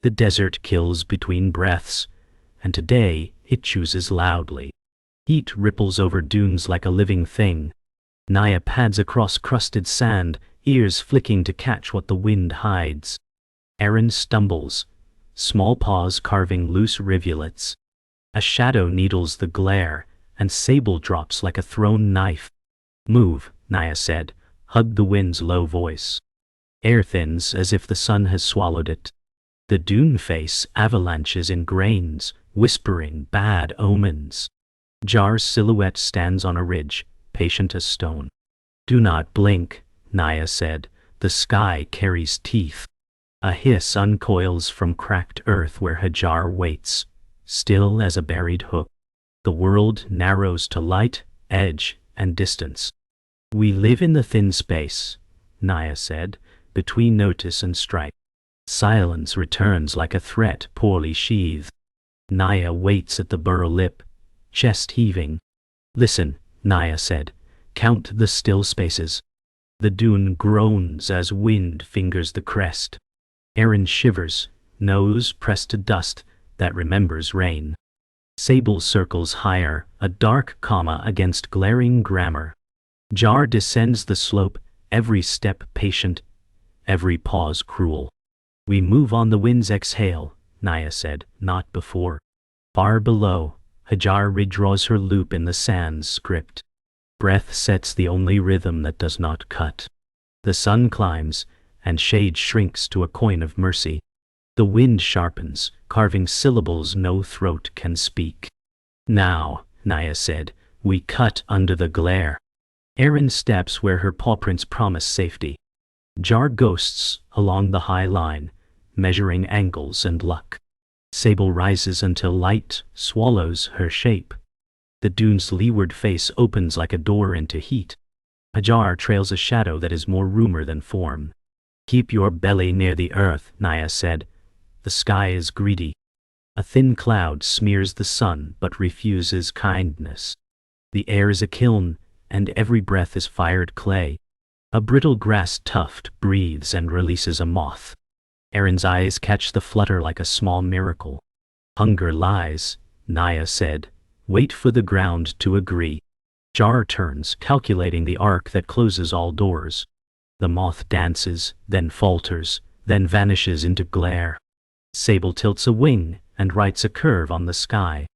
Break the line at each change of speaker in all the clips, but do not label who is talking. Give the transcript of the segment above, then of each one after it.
The desert kills between breaths, and today it chooses loudly. Heat ripples over dunes like a living thing. Naya pads across crusted sand, ears flicking to catch what the wind hides. Arin stumbles, small paws carving loose rivulets. A shadow needles the glare, and Sable drops like a thrown knife. "Move," Naya said, hugged the wind's low voice. Air thins as if the sun has swallowed it. The dune face avalanches in grains, whispering bad omens. Jar's silhouette stands on a ridge, patient as stone. "Do not blink," Naya said. "The sky carries teeth." A hiss uncoils from cracked earth where Hajar waits, still as a buried hook. The world narrows to light, edge, and distance. "We live in the thin space," Naya said, "between notice and strike." Silence returns like a threat poorly sheathed. Naya waits at the burrow lip, chest heaving. "Listen," Naya said, "count the still spaces." The dune groans as wind fingers the crest. Arin shivers, nose pressed to dust that remembers rain. Sable circles higher, a dark comma against glaring grammar. Jar descends the slope, every step patient, every pause cruel. "We move on the wind's exhale," Naya said, "not before." Far below, Hajar redraws her loop in the sand's script. Breath sets the only rhythm that does not cut. The sun climbs, and shade shrinks to a coin of mercy. The wind sharpens, carving syllables no throat can speak. "Now," Naya said, "we cut under the glare." Arin steps where her pawprints promise safety. Jar ghosts along the high line, measuring angles and luck. Sable rises until light swallows her shape. The dune's leeward face opens like a door into heat. Hajar trails a shadow that is more rumor than form. "Keep your belly near the earth," Naya said. "The sky is greedy." A thin cloud smears the sun but refuses kindness. The air is a kiln, and every breath is fired clay. A brittle grass tuft breathes and releases a moth. Arin's eyes catch the flutter like a small miracle. "Hunger lies," Naya said. "Wait for the ground to agree." Jar turns, calculating the arc that closes all doors. The moth dances, then falters, then vanishes into glare. Sable tilts a wing and writes a curve on the sky.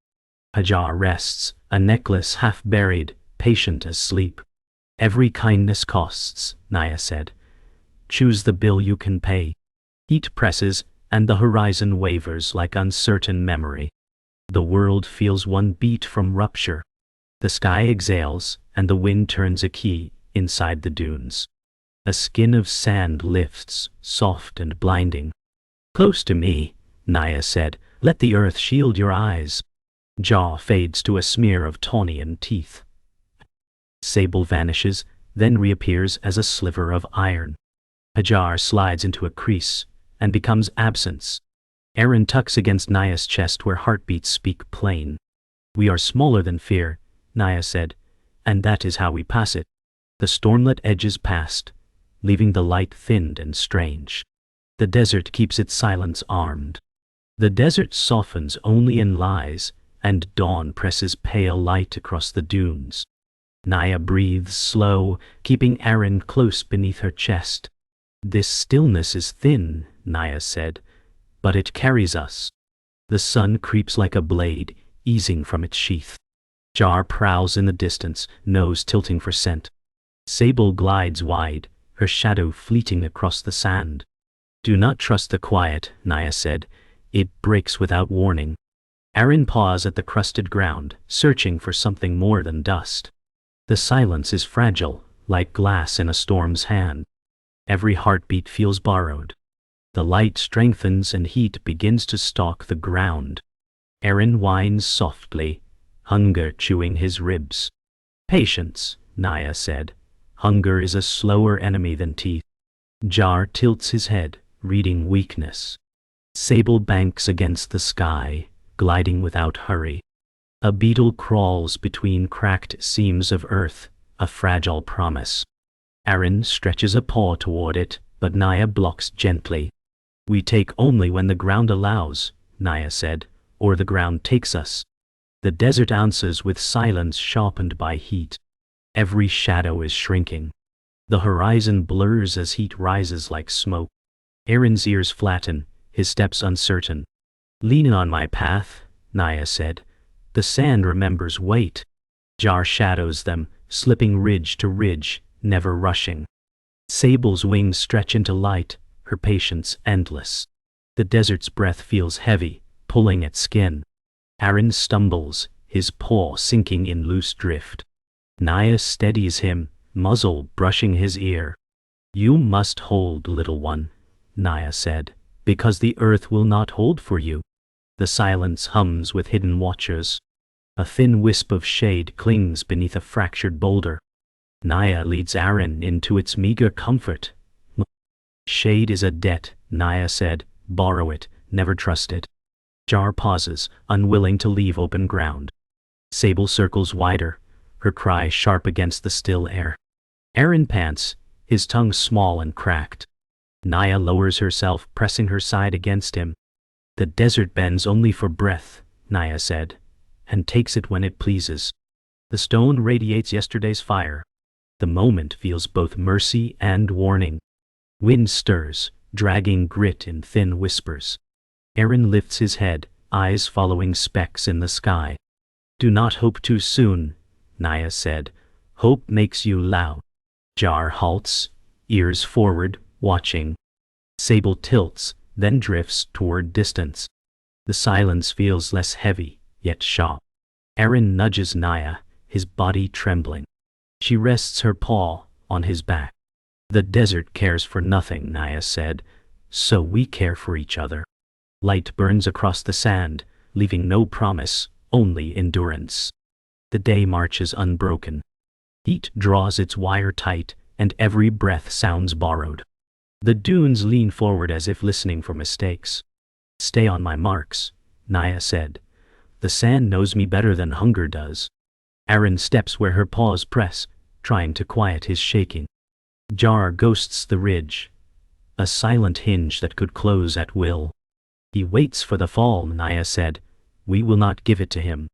Hajar rests, a necklace half buried, patient as sleep. "Every kindness costs," Naya said. "Choose the bill you can pay." Heat presses, and the horizon wavers like uncertain memory. The world feels one beat from rupture. The sky exhales, and the wind turns a key inside the dunes. A skin of sand lifts, soft and blinding. "Close to me," Naya said. "Let the earth shield your eyes." Jaw fades to a smear of Tawnian teeth. Sable vanishes, then reappears as a sliver of iron. Hajar slides into a crease and becomes absence. Arin tucks against Naya's chest where heartbeats speak plain. "We are smaller than fear," Naya said, "and that is how we pass it." The stormlet edges past, leaving the light thinned and strange. The desert keeps its silence armed. The desert softens only in lies, and dawn presses pale light across the dunes. Naya breathes slow, keeping Arin close beneath her chest. "This stillness is thin," Naya said, "but it carries us." The sun creeps like a blade, easing from its sheath. Jar prowls in the distance, nose tilting for scent. Sable glides wide, her shadow fleeting across the sand. "Do not trust the quiet," Naya said. "It breaks without warning." Arin paws at the crusted ground, searching for something more than dust. The silence is fragile, like glass in a storm's hand. Every heartbeat feels borrowed. The light strengthens and heat begins to stalk the ground. Arin whines softly, hunger chewing his ribs. "Patience," Naya said. "Hunger is a slower enemy than teeth." Jar tilts his head, reading weakness. Sable banks against the sky, gliding without hurry. A beetle crawls between cracked seams of earth, a fragile promise. Arin stretches a paw toward it, but Naya blocks gently. We take only when the ground allows, Naya said, or the ground takes us. The desert answers with silence sharpened by heat. Every shadow is shrinking. The horizon blurs as heat rises like smoke. Arin's ears flatten, his steps uncertain. Lean on my path, Naya said. The sand remembers weight. Jar shadows them, slipping ridge to ridge, never rushing. Sable's wings stretch into light, her patience endless. The desert's breath feels heavy, pulling at skin. Arin stumbles, his paw sinking in loose drift. Naya steadies him, muzzle brushing his ear. You must hold, little one, Naya said, because the earth will not hold for you. The silence hums with hidden watchers. A thin wisp of shade clings beneath a fractured boulder. Naya leads Arin into its meager comfort. Shade is a debt, Naya said. Borrow it, never trust it. Jar pauses, unwilling to leave open ground. Sable circles wider, her cry sharp against the still air. Arin pants, his tongue small and cracked. Naya lowers herself, pressing her side against him. The desert bends only for breath, Naya said, and takes it when it pleases. The stone radiates yesterday's fire. The moment feels both mercy and warning. Wind stirs, dragging grit in thin whispers. Arin lifts his head, eyes following specks in the sky. Do not hope too soon, Naya said. Hope makes you loud. Jar halts, ears forward, watching. Sable tilts, then drifts toward distance. The silence feels less heavy, yet sharp. Arin nudges Naya, his body trembling. She rests her paw on his back. The desert cares for nothing, Naya said, so we care for each other. Light burns across the sand, leaving no promise, only endurance. The day marches unbroken. Heat draws its wire tight, and every breath sounds borrowed. The dunes lean forward as if listening for mistakes. Stay on my marks, Naya said. The sand knows me better than hunger does. Arin steps where her paws press, trying to quiet his shaking. Jar ghosts the ridge, a silent hinge that could close at will. He waits for the fall, Naya said. We will not give it to him.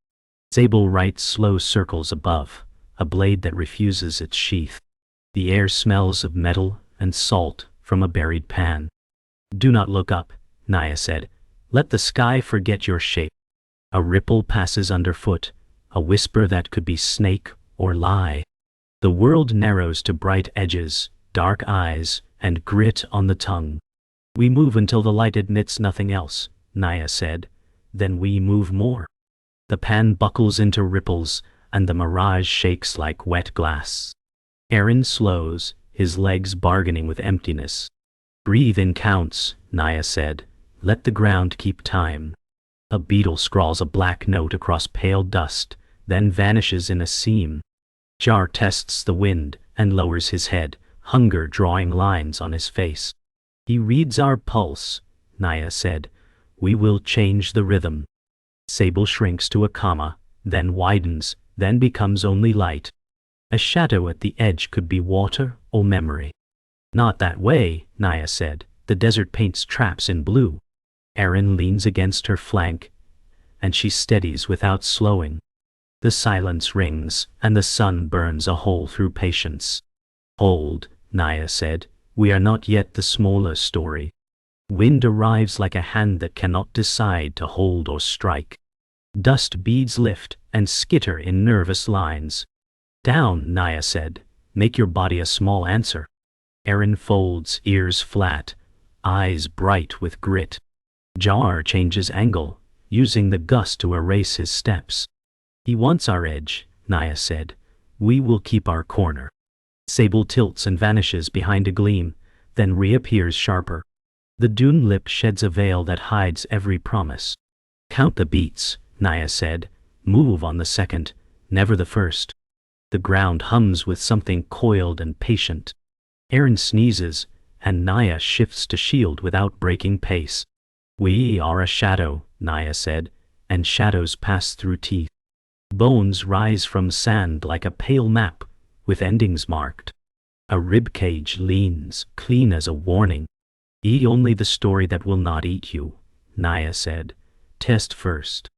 Sable writes slow circles above, a blade that refuses its sheath. The air smells of metal and salt from a buried pan. Do not look up, Naya said. Let the sky forget your shape. A ripple passes underfoot, a whisper that could be snake or lie. The world narrows to bright edges, dark eyes, and grit on the tongue. We move until the light admits nothing else, Naya said. Then we move more. The pan buckles into ripples, and the mirage shakes like wet glass. Arin slows, his legs bargaining with emptiness. Breathe in counts, Naya said. Let the ground keep time. A beetle scrawls a black note across pale dust, then vanishes in a seam. Jar tests the wind and lowers his head, hunger drawing lines on his face. He reads our pulse, Naya said. We will change the rhythm. Sable shrinks to a comma, then widens, then becomes only light. A shadow at the edge could be water or memory. Not that way, Naya said. The desert paints traps in blue. Arin leans against her flank, and she steadies without slowing. The silence rings, and the sun burns a hole through patience. Hold, Naya said. We are not yet the smaller story. Wind arrives like a hand that cannot decide to hold or strike. Dust beads lift and skitter in nervous lines. Down, Naya said. Make your body a small answer. Arin folds, ears flat, eyes bright with grit. Jar changes angle, using the gust to erase his steps. He wants our edge, Naya said. We will keep our corner. Sable tilts and vanishes behind a gleam, then reappears sharper. The dune lip sheds a veil that hides every promise. Count the beats, Naya said. Move on the second, never the first. The ground hums with something coiled and patient. Arin sneezes, and Naya shifts to shield without breaking pace. We are a shadow, Naya said, and shadows pass through teeth. Bones rise from sand like a pale map, with endings marked. A rib cage leans, clean as a warning. Eat only the story that will not eat you, Naya said. Test first.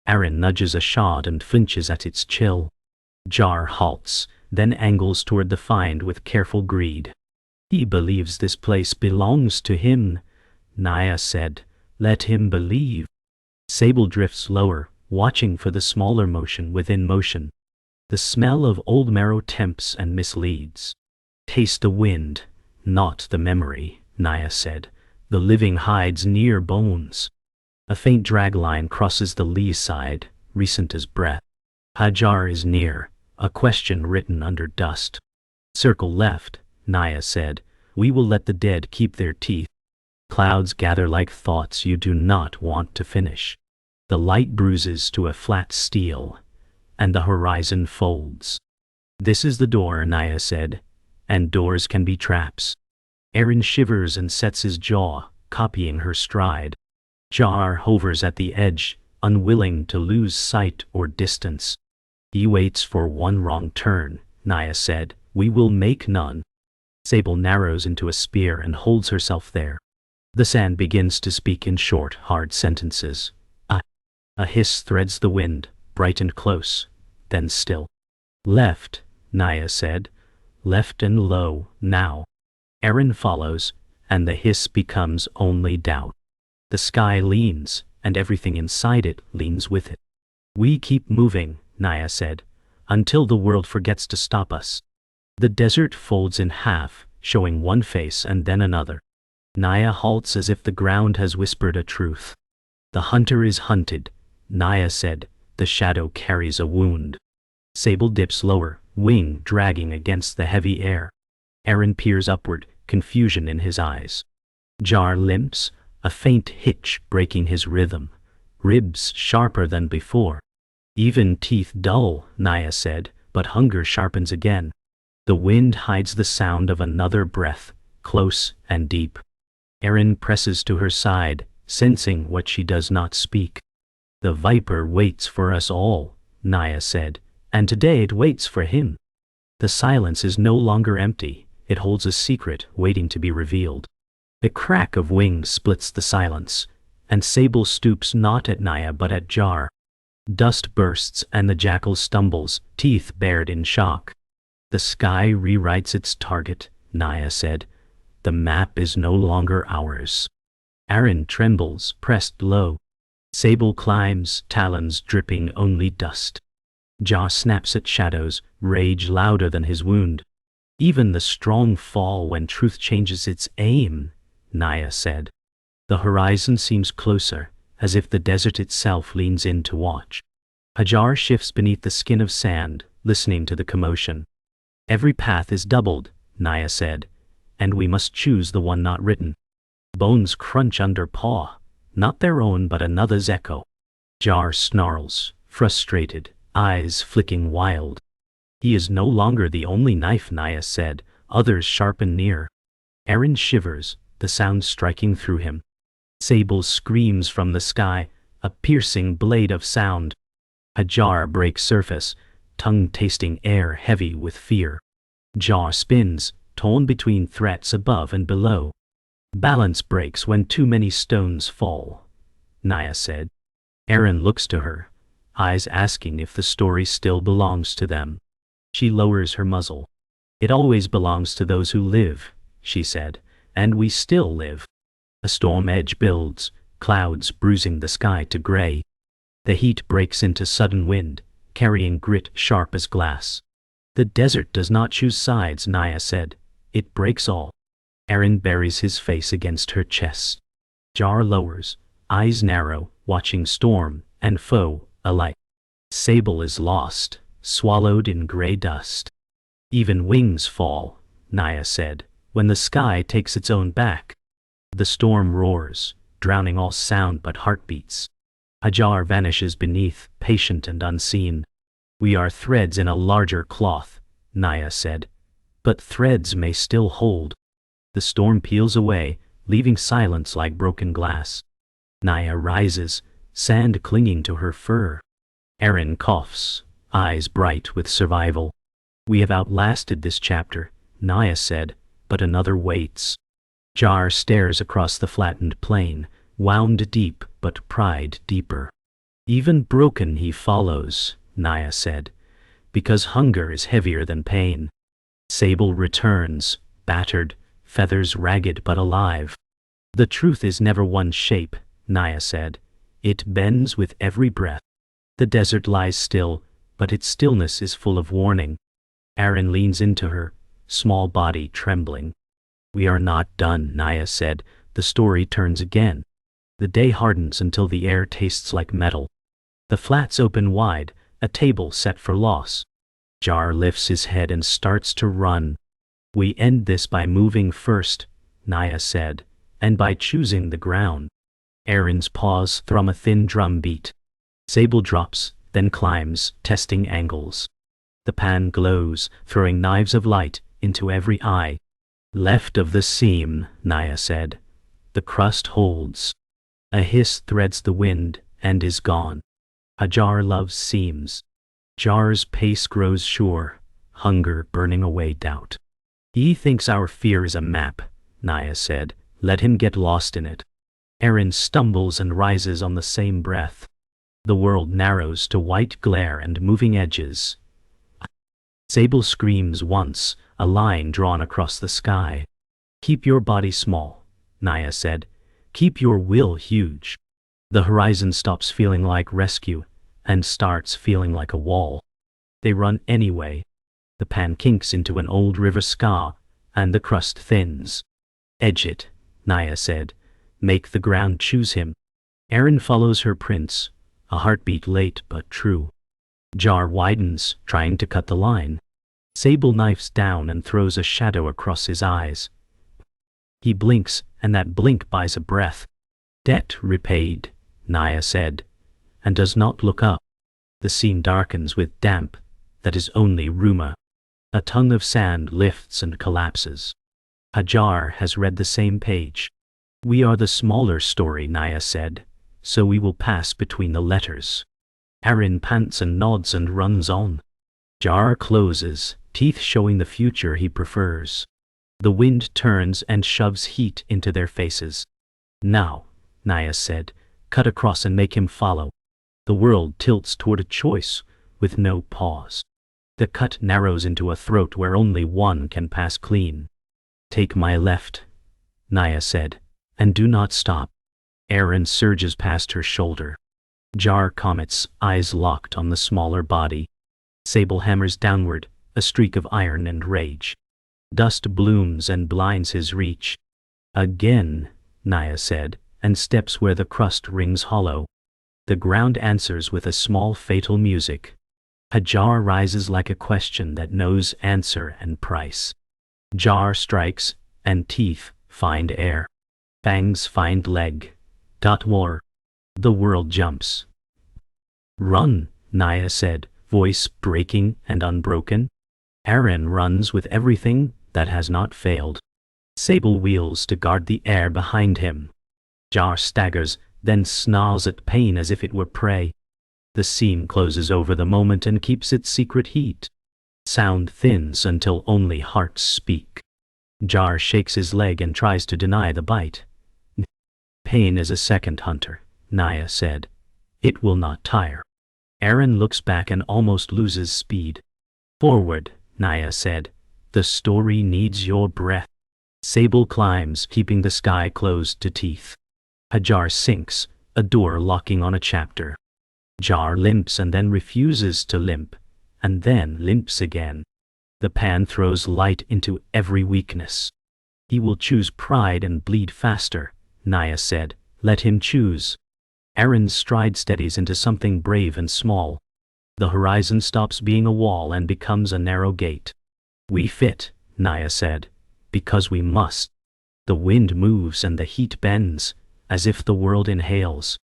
Arin nudges a shot and flinches at its chill. Jar halts, then angles toward the find with careful greed. He believes this place belongs to him, Naya said. Let him believe. Sable drifts lower, watching for the smaller motion within motion. The smell of old marrow tempts and misleads. Taste the wind, not the memory, Naya said. The living hides near bones. A faint drag line crosses the lee side, recent as breath. Hajar is near, a question written under dust. Circle left, Naya said. We will let the dead keep their teeth. Clouds gather like thoughts you do not want to finish. The light bruises to a flat steel, and the horizon folds. This is the door, Naya said, and doors can be traps. Arin shivers and sets his jaw, copying her stride. Jar hovers at the edge, unwilling to lose sight or distance. He waits for one wrong turn, Naya said. We will make none. Sable narrows into a spear and holds herself there. The sand begins to speak in short, hard sentences. A hiss threads the wind, bright and close, then still. Left, Naya said. Left and low, now. Arin follows, and the hiss becomes only doubt. The sky leans, and everything inside it leans with it. We keep moving, Naya said, until the world forgets to stop us. The desert folds in half, showing one face and then another. Naya halts as if the ground has whispered a truth. The hunter is hunted, Naya said. The shadow carries a wound. Sable dips lower, wing dragging against the heavy air. Arin peers upward, confusion in his eyes. Jar limps, a faint hitch breaking his rhythm. Ribs sharper than before. Even teeth dull, Naya said, but hunger sharpens again. The wind hides the sound of another breath, close and deep. Arin presses to her side, sensing what she does not speak. The viper waits for us all, Naya said, and today it waits for him. The silence is no longer empty, it holds a secret waiting to be revealed. The crack of wings splits the silence, and Sable stoops not at Naya but at Jar. Dust bursts and the jackal stumbles, teeth bared in shock. The sky rewrites its target, Naya said. The map is no longer ours. Arin trembles, pressed low. Sable climbs, talons dripping only dust. Jar snaps at shadows, rage louder than his wound. Even the strong fall when truth changes its aim, Naya said. The horizon seems closer, as if the desert itself leans in to watch. Hajar shifts beneath the skin of sand, listening to the commotion. Every path is doubled, Naya said, and we must choose the one not written. Bones crunch under paw, not their own but another's echo. Jar snarls, frustrated, eyes flicking wild. He is no longer the only knife, Naya said, others sharpen near. Arin shivers, the sound striking through him. Sable screams from the sky, a piercing blade of sound. Hajar breaks surface, tongue tasting air heavy with fear. Jar spins, torn between threats above and below. Balance breaks when too many stones fall, Naya said. Arin looks to her, eyes asking if the story still belongs to them. She lowers her muzzle. It always belongs to those who live, she said, and we still live. A storm edge builds, clouds bruising the sky to gray. The heat breaks into sudden wind, carrying grit sharp as glass. The desert does not choose sides, Naya said. It breaks all. Arin buries his face against her chest. Jar lowers, eyes narrow, watching storm and foe alike. Sable is lost, swallowed in gray dust. Even wings fall, Naya said, when the sky takes its own back. The storm roars, drowning all sound but heartbeats. Hajar vanishes beneath, patient and unseen. We are threads in a larger cloth, Naya said, but threads may still hold. The storm peels away, leaving silence like broken glass. Naya rises, sand clinging to her fur. Arin coughs, eyes bright with survival. We have outlasted this chapter, Naya said, but another waits. Jar stares across the flattened plain, wound deep but pried deeper. Even broken he follows, Naya said, because hunger is heavier than pain. Sable returns, battered, feathers ragged but alive. The truth is never one shape, Naya said. It bends with every breath. The desert lies still, but its stillness is full of warning. Arin leans into her, small body trembling. We are not done, Naya said. The story turns again. The day hardens until the air tastes like metal. The flats open wide, a table set for loss. Jar lifts his head and starts to run. We end this by moving first, Naya said, and by choosing the ground. Arin's paws thrum a thin drum beat. Sable drops, then climbs, testing angles. The pan glows, throwing knives of light into every eye. Left of the seam, Naya said. The crust holds. A hiss threads the wind and is gone. Jar loves seams. Jar's pace grows sure, hunger burning away doubt. He thinks our fear is a map, Naya said. Let him get lost in it. Arin stumbles and rises on the same breath. The world narrows to white glare and moving edges. Sable screams once, a line drawn across the sky. Keep your body small, Naya said. Keep your will huge. The horizon stops feeling like rescue and starts feeling like a wall. They run anyway. The pan kinks into an old river scar, and the crust thins. Edge it, Naya said. Make the ground choose him. Arin follows her prints, a heartbeat late but true. Jar widens, trying to cut the line. Sable knifes down and throws a shadow across his eyes. He blinks, and that blink buys a breath. Debt repaid, Naya said, and does not look up. The scene darkens with damp that is only rumor. A tongue of sand lifts and collapses. Jar has read the same page. We are the smaller story, Naya said, so we will pass between the letters. Arin pants and nods and runs on. Jar closes, teeth showing the future he prefers. The wind turns and shoves heat into their faces. Now, Naya said, cut across and make him follow. The world tilts toward a choice, with no pause. The cut narrows into a throat where only one can pass clean. Take my left, Naya said, and do not stop. Arin surges past her shoulder. Jar comets, eyes locked on the smaller body. Sable hammers downward, a streak of iron and rage. Dust blooms and blinds his reach. Again, Naya said, and steps where the crust rings hollow. The ground answers with a small fatal music. Jar rises like a question that knows answer and price. Jar strikes, and teeth find air. Fangs find leg. War. The world jumps. Run, Naya said, voice breaking and unbroken. Arin runs with everything that has not failed. Sable wheels to guard the air behind him. Jar staggers, then snarls at pain as if it were prey. The seam closes over the moment and keeps its secret heat. Sound thins until only hearts speak. Jar shakes his leg and tries to deny the bite. Pain is a second hunter, Naya said. It will not tire. Arin looks back and almost loses speed. Forward, Naya said. The story needs your breath. Sable climbs, keeping the sky closed to teeth. Jar sinks, a door locking on a chapter. Jar limps and then refuses to limp, and then limps again. The pan throws light into every weakness. He will choose pride and bleed faster, Naya said. Let him choose. Arin's stride steadies into something brave and small. The horizon stops being a wall and becomes a narrow gate. We fit, Naya said, because we must. The wind moves and the heat bends, as if the world inhales.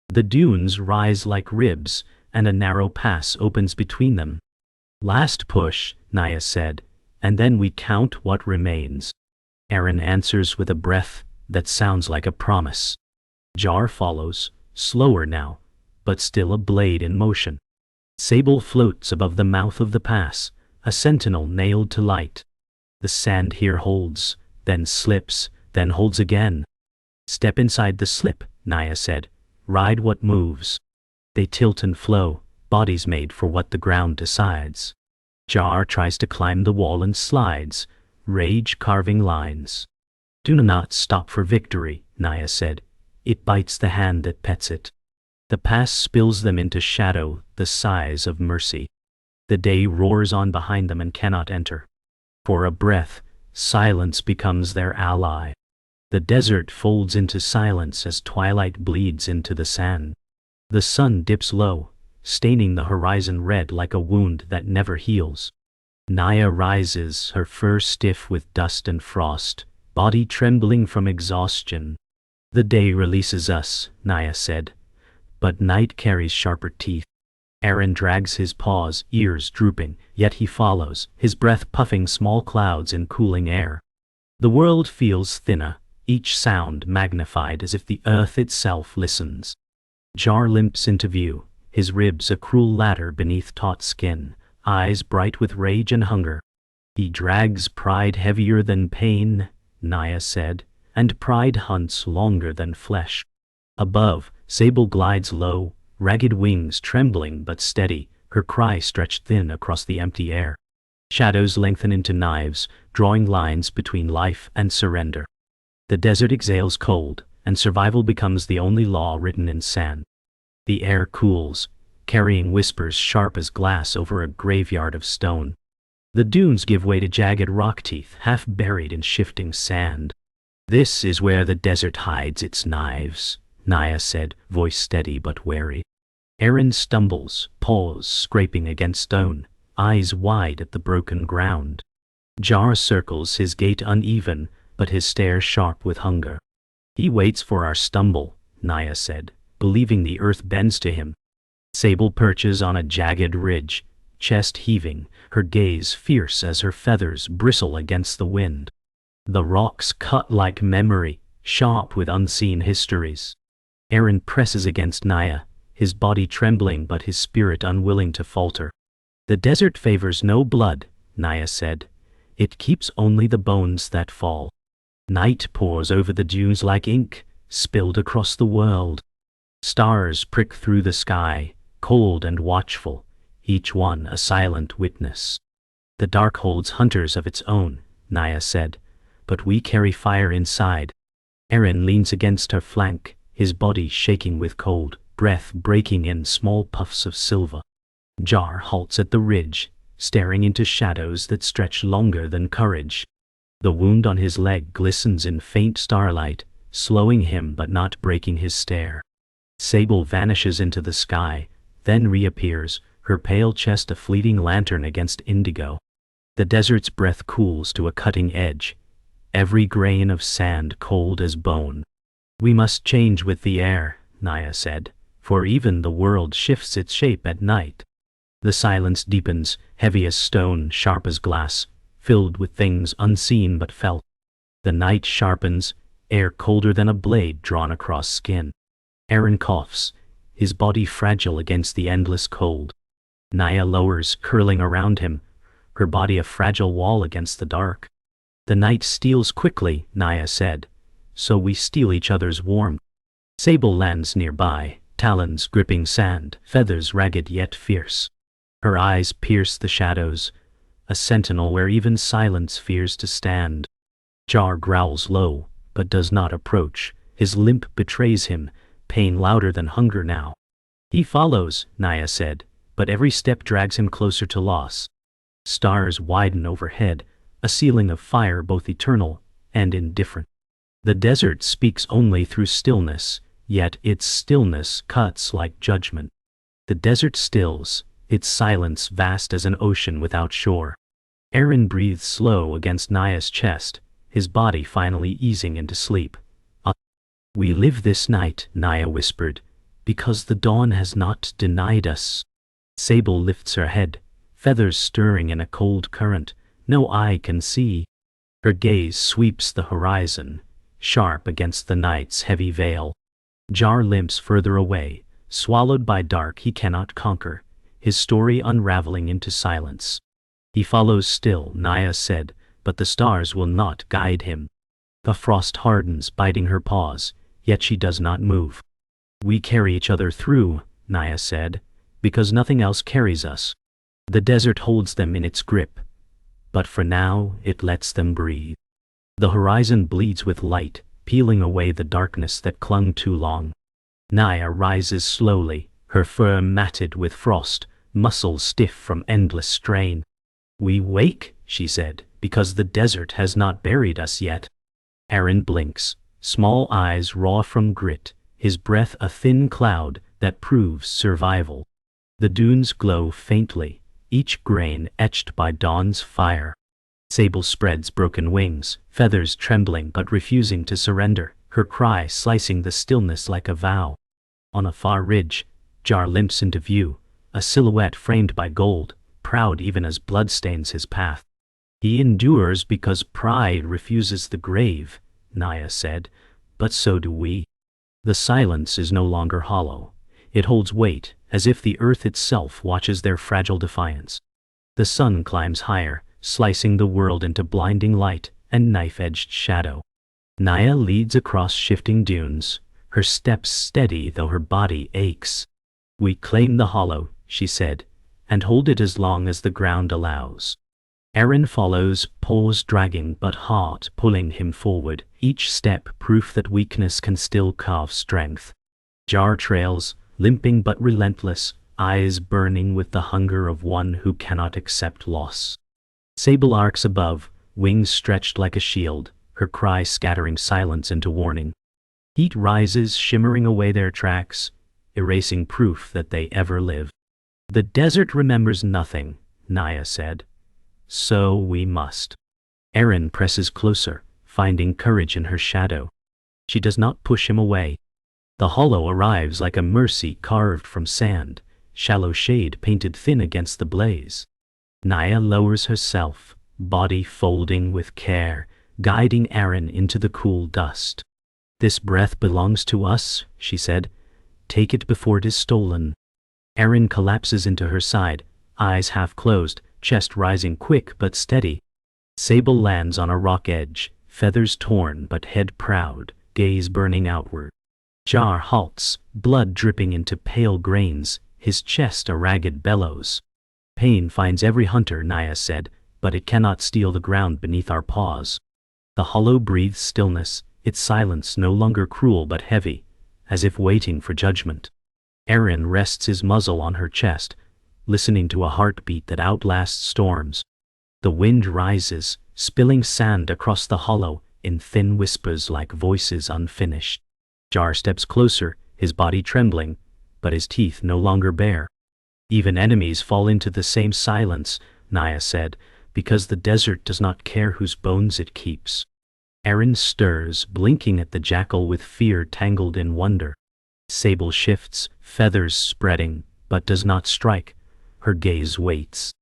The dunes rise like ribs, and a narrow pass opens between them. Last push, Naya said, and then we count what remains. Arin answers with a breath that sounds like a promise. Jar follows, slower now, but still a blade in motion. Sable floats above the mouth of the pass, a sentinel nailed to light. The sand here holds, then slips, then holds again. Step inside the slip, Naya said. Ride what moves. They tilt and flow, bodies made for what the ground decides. Jar tries to climb the wall and slides, rage carving lines. Do not stop for victory, Naya said. It bites the hand that pets it. The past spills them into shadow, the size of mercy. The day roars on behind them and cannot enter. For a breath, silence becomes their ally. The desert folds into silence as twilight bleeds into the sand. The sun dips low, staining the horizon red like a wound that never heals. Naya rises, her fur stiff with dust and frost, body trembling from exhaustion. The day releases us, Naya said, but night carries sharper teeth. Arin drags his paws, ears drooping, yet he follows, his breath puffing small clouds in cooling air. The world feels thinner, each sound magnified as if the earth itself listens. Jar limps into view, his ribs a cruel ladder beneath taut skin, eyes bright with rage and hunger. He drags pride heavier than pain, Naya said, and pride hunts longer than flesh. Above, Sable glides low, ragged wings trembling but steady, her cry stretched thin across the empty air. Shadows lengthen into knives, drawing lines between life and surrender. The desert exhales cold, and survival becomes the only law written in sand. The air cools, carrying whispers sharp as glass over a graveyard of stone. The dunes give way to jagged rock teeth, half buried in shifting sand. This is where the desert hides its knives, Naya said, voice steady but wary. Arin stumbles, paws scraping against stone, eyes wide at the broken ground. Jar circles, his gait uneven, but his stare sharp with hunger. He waits for our stumble, Naya said, believing the earth bends to him. Sable perches on a jagged ridge, chest heaving, her gaze fierce as her feathers bristle against the wind. The rocks cut like memory, sharp with unseen histories. Arin presses against Naya, his body trembling but his spirit unwilling to falter. The desert favors no blood, Naya said. It keeps only the bones that fall. Night pours over the dunes like ink, spilled across the world. Stars prick through the sky, cold and watchful, each one a silent witness. The dark holds hunters of its own, Naya said, but we carry fire inside. Arin leans against her flank, his body shaking with cold, breath breaking in small puffs of silver. Jar halts at the ridge, staring into shadows that stretch longer than courage. The wound on his leg glistens in faint starlight, slowing him but not breaking his stare. Sable vanishes into the sky, then reappears, her pale chest a fleeting lantern against indigo. The desert's breath cools to a cutting edge, every grain of sand cold as bone. We must change with the air, Naya said, for even the world shifts its shape at night. The silence deepens, heavy as stone, sharp as glass, filled with things unseen but felt. The night sharpens, air colder than a blade drawn across skin. Arin coughs, his body fragile against the endless cold. Naya lowers, curling around him, her body a fragile wall against the dark. The night steals quickly, Naya said, so we steal each other's warmth. Sable lands nearby, talons gripping sand, feathers ragged yet fierce. Her eyes pierce the shadows, a sentinel where even silence fears to stand. Jar growls low, but does not approach. His limp betrays him, pain louder than hunger now. He follows, Naya said, but every step drags him closer to loss. Stars widen overhead, a ceiling of fire both eternal and indifferent. The desert speaks only through stillness, yet its stillness cuts like judgment. The desert stills, its silence vast as an ocean without shore. Arin breathes slow against Naya's chest, his body finally easing into sleep. We live this night, Naya whispered, because the dawn has not denied us. Sable lifts her head, feathers stirring in a cold current, no eye can see. Her gaze sweeps the horizon, sharp against the night's heavy veil. Jar limps further away, swallowed by dark he cannot conquer, his story unraveling into silence. He follows still, Naya said, but the stars will not guide him. The frost hardens, biting her paws, yet she does not move. We carry each other through, Naya said, because nothing else carries us. The desert holds them in its grip, but for now it lets them breathe. The horizon bleeds with light, peeling away the darkness that clung too long. Naya rises slowly, her fur matted with frost, muscles stiff from endless strain. We wake, she said, because the desert has not buried us yet. Arin blinks, small eyes raw from grit, his breath a thin cloud that proves survival. The dunes glow faintly, each grain etched by dawn's fire. Sable spreads broken wings, feathers trembling but refusing to surrender, her cry slicing the stillness like a vow. On a far ridge, Jar limps into view, a silhouette framed by gold, proud even as blood stains his path. He endures because pride refuses the grave, Naya said, but so do we. The silence is no longer hollow. It holds weight, as if the earth itself watches their fragile defiance. The sun climbs higher, slicing the world into blinding light and knife-edged shadow. Naya leads across shifting dunes, her steps steady though her body aches. We claim the hollow, she said, and hold it as long as the ground allows. Arin follows, paws dragging but heart pulling him forward, each step proof that weakness can still carve strength. Jar trails, limping but relentless, eyes burning with the hunger of one who cannot accept loss. Sable arcs above, wings stretched like a shield, her cry scattering silence into warning. Heat rises, shimmering away their tracks, erasing proof that they ever live. The desert remembers nothing, Naya said. So we must. Arin presses closer, finding courage in her shadow. She does not push him away. The hollow arrives like a mercy carved from sand, shallow shade painted thin against the blaze. Naya lowers herself, body folding with care, guiding Arin into the cool dust. This breath belongs to us, she said. Take it before it is stolen. Arin collapses into her side, eyes half closed, chest rising quick but steady. Sable lands on a rock edge, feathers torn but head proud, gaze burning outward. Jar halts, blood dripping into pale grains, his chest a ragged bellows. Pain finds every hunter, Naya said, but it cannot steal the ground beneath our paws. The hollow breathes stillness, its silence no longer cruel but heavy, as if waiting for judgment. Arin rests his muzzle on her chest, listening to a heartbeat that outlasts storms. The wind rises, spilling sand across the hollow in thin whispers like voices unfinished. Jar steps closer, his body trembling, but his teeth no longer bare. Even enemies fall into the same silence, Naya said, because the desert does not care whose bones it keeps. Arin stirs, blinking at the jackal with fear tangled in wonder. Sable shifts, feathers spreading, but does not strike. Her gaze waits.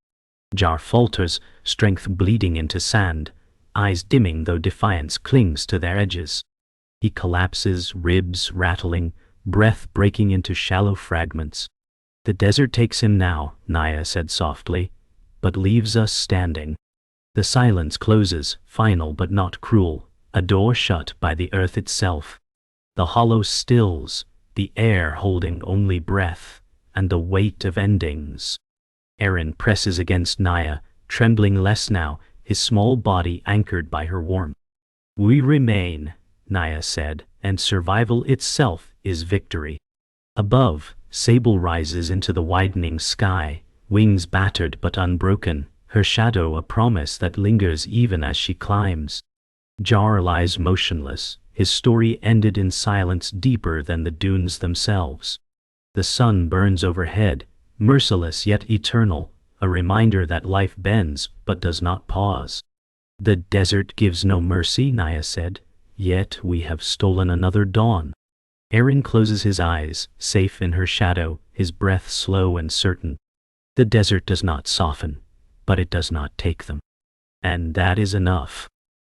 Jar falters, strength bleeding into sand, eyes dimming though defiance clings to their edges. He collapses, ribs rattling, breath breaking into shallow fragments. The desert takes him now, Naya said softly, but leaves us standing. The silence closes, final but not cruel, a door shut by the earth itself. The hollow stills, the air holding only breath, and the weight of endings. Arin presses against Naya, trembling less now, his small body anchored by her warmth. We remain, Naya said, and survival itself is victory. Above, Sable rises into the widening sky, wings battered but unbroken, her shadow a promise that lingers even as she climbs. Jar lies motionless, his story ended in silence deeper than the dunes themselves. The sun burns overhead, merciless yet eternal, a reminder that life bends but does not pause. The desert gives no mercy, Naya said, yet we have stolen another dawn. Arin closes his eyes, safe in her shadow, his breath slow and certain. The desert does not soften, but it does not take them. And that is enough.